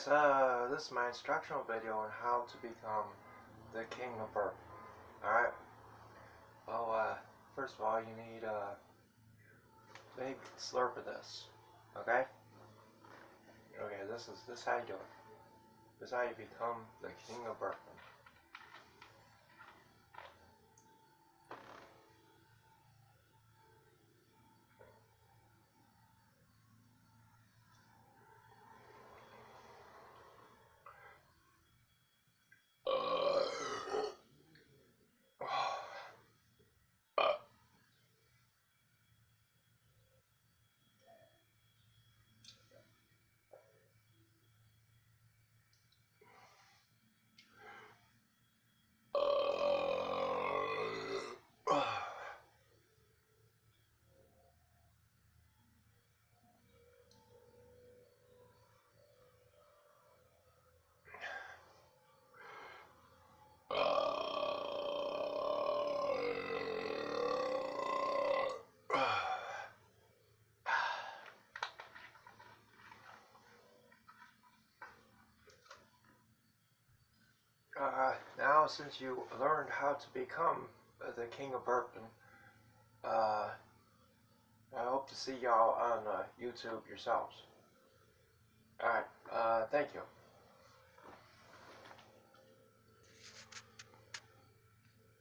guys, this is my instructional video on how to become the king of burp. Alright, well, first of all, you need a big slurp of this, okay? Okay, this is how you do it. This is how you become the king of burping. Now, since you learned how to become the king of burping, I hope to see y'all on YouTube yourselves. Alright, thank you.